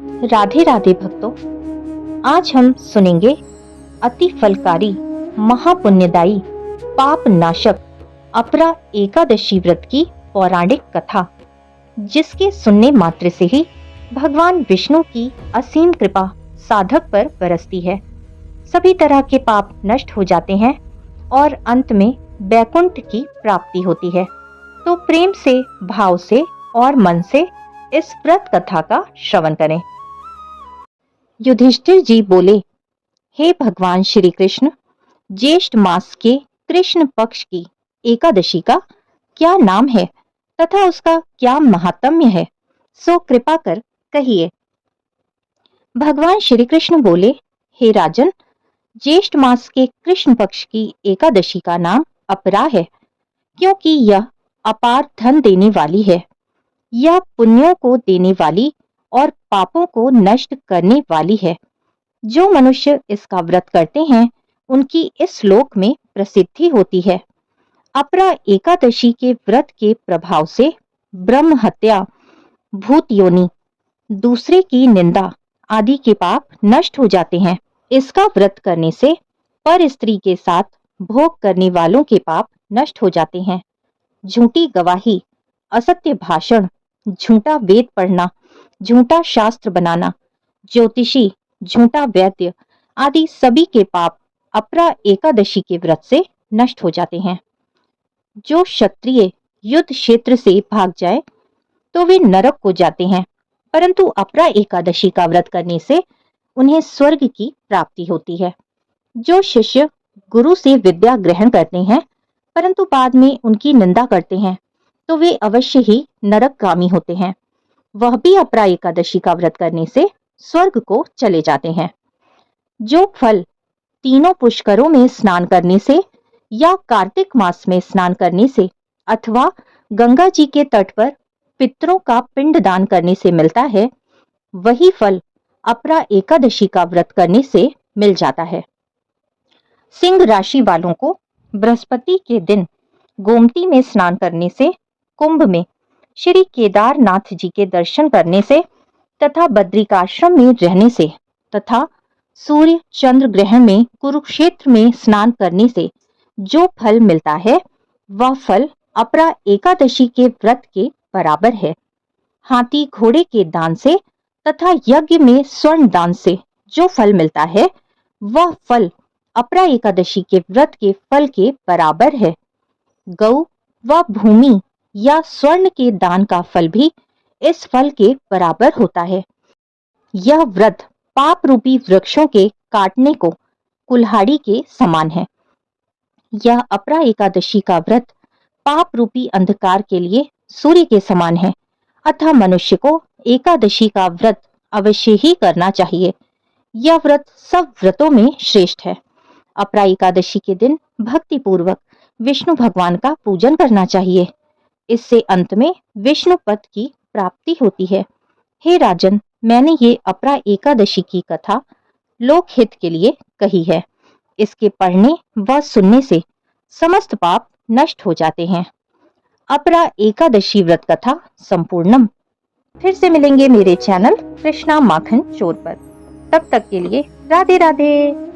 राधे राधे भक्तों, आज हम सुनेंगे अति फलकारी, महापुण्यदायी, पाप नाशक अपरा एकादशी व्रत की पौराणिक कथा, जिसके सुनने मात्र से ही भगवान विष्णु की असीम कृपा साधक पर बरसती है। सभी तरह के पाप नष्ट हो जाते हैं और अंत में वैकुंठ की प्राप्ति होती है। तो प्रेम से, भाव से और मन से इस व्रत कथा का श्रवण करें। युधिष्ठिर जी बोले, हे भगवान श्री कृष्ण, ज्येष्ठ मास के कृष्ण पक्ष की एकादशी का क्या नाम है तथा उसका क्या महात्म्य है, सो कृपा कर कहिए। भगवान श्री कृष्ण बोले, हे राजन, ज्येष्ठ मास के कृष्ण पक्ष की एकादशी का नाम अपरा है, क्योंकि यह अपार धन देने वाली है। यह पुण्यों को देने वाली और पापों को नष्ट करने वाली है। जो मनुष्य इसका व्रत करते हैं, उनकी इस लोक में प्रसिद्धि होती है। अपरा एकादशी के व्रत के प्रभाव से ब्रह्म हत्या, भूत योनि, दूसरे की निंदा आदि के पाप नष्ट हो जाते हैं। इसका व्रत करने से पर स्त्री के साथ भोग करने वालों के पाप नष्ट हो जाते हैं। झूठी गवाही, असत्य भाषण, झूठा वेद पढ़ना, झूठा शास्त्र बनाना, ज्योतिषी, झूठा वैद्य आदि सभी के पाप अपरा एकादशी के व्रत से नष्ट हो जाते हैं। जो क्षत्रिय युद्ध क्षेत्र से भाग जाए तो वे नरक को जाते हैं, परंतु अपरा एकादशी का व्रत करने से उन्हें स्वर्ग की प्राप्ति होती है। जो शिष्य गुरु से विद्या ग्रहण करते हैं परंतु बाद में उनकी निंदा करते हैं, तो वे अवश्य ही नरकगामी होते हैं। वह भी अपरा एकादशी का व्रत करने से स्वर्ग को चले जाते हैं। जो फल तीनों पुष्करों में स्नान करने से या कार्तिक मास में स्नान करने से अथवा गंगा जी के तट पर पितरों का पिंड दान करने से मिलता है, वही फल अपरा एकादशी का व्रत करने से मिल जाता है। सिंह राशि वालों को बृहस्पति के दिन गोमती में स्नान करने से, कुंभ में श्री केदारनाथ जी के दर्शन करने से तथा बद्रिकाश्रम में रहने से तथा सूर्य चंद्र ग्रहण में कुरुक्षेत्र में स्नान करने से जो फल मिलता है, वह फल अपरा एकादशी के व्रत के बराबर है। हाथी घोड़े के दान से तथा यज्ञ में स्वर्ण दान से जो फल मिलता है, वह फल अपरा एकादशी के व्रत के फल के बराबर है। गौ व भूमि या स्वर्ण के दान का फल भी इस फल के बराबर होता है। यह व्रत पाप रूपी वृक्षों के काटने को कुल्हाड़ी के समान है। यह अपरा एकादशी का व्रत पाप रूपी अंधकार के लिए सूर्य के समान है, अतः मनुष्य को एकादशी का व्रत अवश्य ही करना चाहिए। यह व्रत सब व्रतों में श्रेष्ठ है। अपरा एकादशी के दिन भक्ति पूर्वक विष्णु भगवान का पूजन करना चाहिए। इससे अंत में विष्णु पद की प्राप्ति होती है। हे राजन, मैंने ये अपरा एकादशी की कथा लोकहित के लिए कही है। इसके पढ़ने व सुनने से समस्त पाप नष्ट हो जाते हैं। अपरा एकादशी व्रत कथा संपूर्णम। फिर से मिलेंगे मेरे चैनल कृष्णा माखन चोर पर। तब तक के लिए राधे राधे।